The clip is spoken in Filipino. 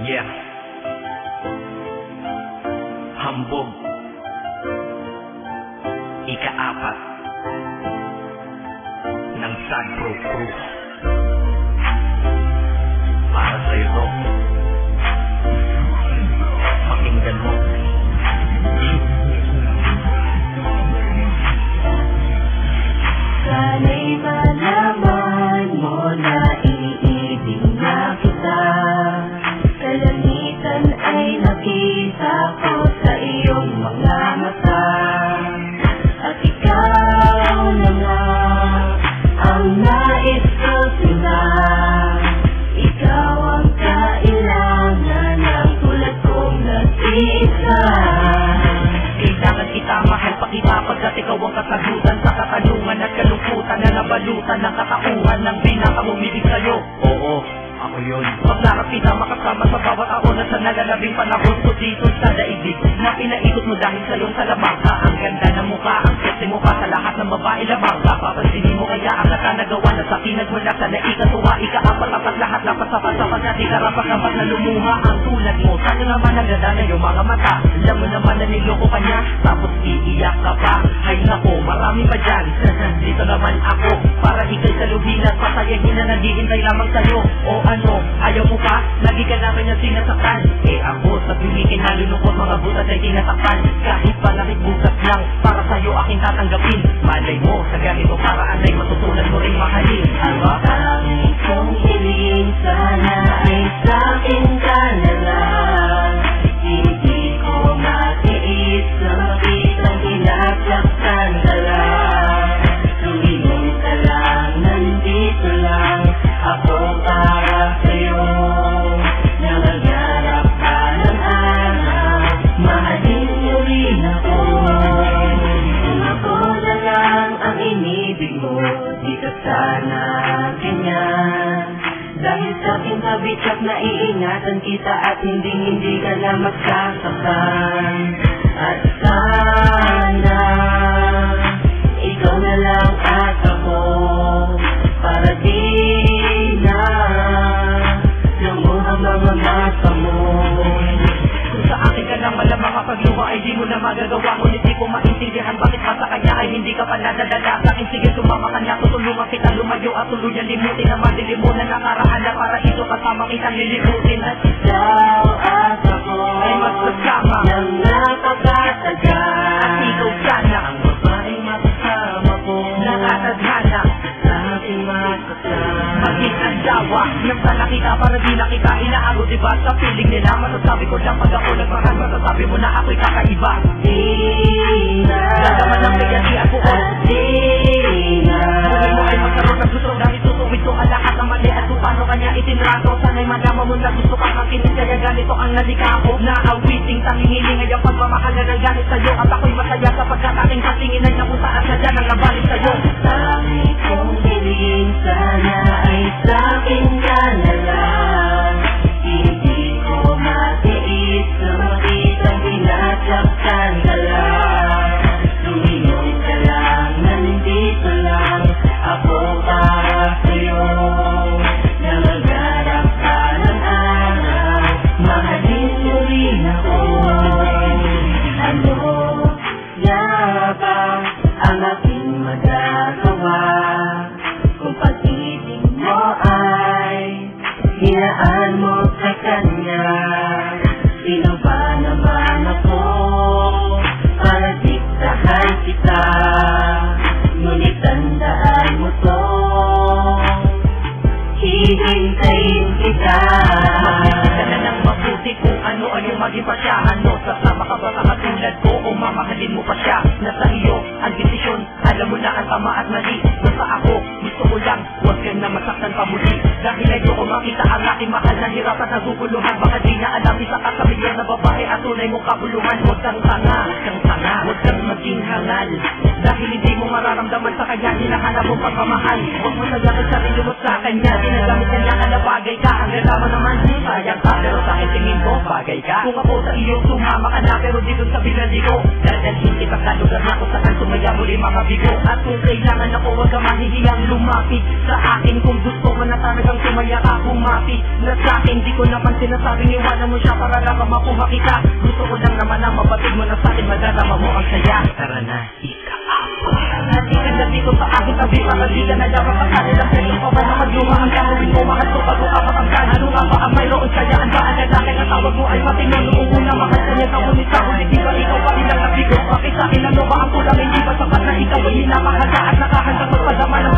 Yeah. Hambog. Ika-4 ng Sad Pro Proof. Para sa'yo to. Pakinggan mo. Sana'y malaman mo na iniibig na kita. Kalamitan ay nakita ko sa iyong mga mata. At ikaw na nga ang nais ko sila. Ikaw ang kailangan ng tulad kong nag-iisa. Kailangan kita, mahal pa kita pagkat ikaw ang kasagutan sa katanungan at kalungkutan na nabalutan ng katauhan ng pinakamumibig sa'yo. Oo, ako yun. Paglarap kita makasama sa bawat ako na sa nalalabing panahon ko dito sa daigdig na pinaikot mo dahil sa iyong salamangka. Ang ganda ng mukha, ang sexy mukha sa lahat ng babae lamang. Papansinin mo kaya ang nakanagawa na sa pinagmula sa naikatuwa. Ika-4 lahat na pasapat-sapat na di karapat-dapat na lumuha ang tulad mo. Sana naman nagdada na yung mga mata. Alam mo naman na niloko ka niya, tapos iiyak ka pa. Ay nako, marami pa dyan. Dito naman ako, para ikay sa lubinan. Pasayahin na naghihintay lamang sa'yo. O ano, ayaw mo pa? Lagi ka namin yung sinasaktan. Eh ako, sa tumikin na lulungkot mga butas ay tinasaktan. Kahit palakit butas lang, para sa'yo aking tatanggapin. Malay mo, sa ganito paraan ay matutunan mo rin mahalin. Diba? Tanging kong hiling sana ay sa'kin ka na lang. Hindi ko matiis na makitang tinasaktan ka lang. Tumingin ka lang, nandito lang ako para sa'yo. Nangagarap ka ng araw, mahalin mo rin ako. Kung ako na lang ang inibig mo, di ka sana ganyan. Dahil sa aking kabitsak na iingatan kita at hindi ka na magkasaktan. At sana ikaw na lang at ako, para di na lumuha mga mata mo. Kung sa akin ka lang malamang kapag luha ay di mo na magagawa. Ngunit di ko maintindihan bakit pa sa kanya ay hindi ka pa nadadala sa akin. Sige sumama ka na, tutulungan kita lumayo at tuluyan limutin na madilim mo na nakaraan na para ito kasama kitang lilimutin. At Ikaw at ako ay magsasama ng napakatagal. at ikaw sana Ang babaeng makasama ko nakatadhana sa aking matasama. maging andawa nang sana kita para di na kita inaaro. Diba sa feeling nila masasabi ko lang pag ako nagmahal, masasabi mo na ako'y kakaiba. Di na Lalaman ng bigati at buon. di na Tuloy mo ay magkaroon ng gusto dahil tutuwid ko ang lahat ng mali at kung paano kanya itinrato. Sana'y malaman mo na gusto kang makinig kaya ganito ang nalikako. Naawiting tangingiling ay ang pagmamahal na nagalit sa'yo. At ako'y masaya sapagkat aking patingin ay napunta at sadya nang nabalik sa'yo. Tanging kong hiling sana ay sa'kin ka na lang. Hindi ko matiis na makitang tinasaktan ka lang. Lumingon ka lang, nandito lang ako para sa'yo. Nangagarap ka ng araw, mahalin mo rin ako. Ano nga ba ang aking magagawa kung pag-ibig mo ay hinaan mo sa kanya? Sino ba naman ako para diktahan kita? Ngunit tandaan mo to, hihintayin kita. Makikita na ng mabuti kung ano ang iyong maging pasya. Ano, sasama ka ba sa katulad ko o mamahalin mo pa siya? Nasa iyo ang desisyon, alam mo na ang tama at mali. Basta ako, gusto ko lang, huwag kang na masaktan pa muli. Dahil ayoko makita ang aking mahal na hirap at naguguluhan. Baka di na alam isa ka sa milyon na babae at tunay mong kabuluhan. Huwag kang tanga, huwag kang maging hangal. Dahil hindi mo mararamdaman sa kanya, hinahanap mong pagmamahal. Huwag mo sayang ang sarili mo sa kanya. Ginagamit niya ka na bagay ka. Ang ganda naman, sayang ka, pero sa akin tingin ko bagay ka. Kung ako sa iyo, sumama ka na, pero di dun sa binandi ko. Dadalhin ka sa lugar na kung saan sumaya muli mga bigo. At kung kailangan ako, huwag ka mahihiyang lumapit sa akin. Kung gusto mo na talagang sumaya ka, kumapit na sa akin. Di ko naman sinasabing iwanan mo siya para lang makuha kita. Gusto ko lang naman na mabatid mo na sa akin, madadama mo ang saya. Tara na, ika-ako. Natikan na dito sa aking tabi para di ka nadapat sa kanilang sa'yo. O ba na magluma ang gagawin mo, mahal ko bago ka matanggan. Ano nga ba ang mayroon sayaan ba? Ang lalaki na tawag mo ay matino. Noong una mahal ko niya sa ulit sa ulit. Di ba ikaw pa rin ang nabigo? Bakit sa akin ano ba ang kulang? Hindi ba sapat na ikaw ay hinamahal ka at nakahanda magpadama ng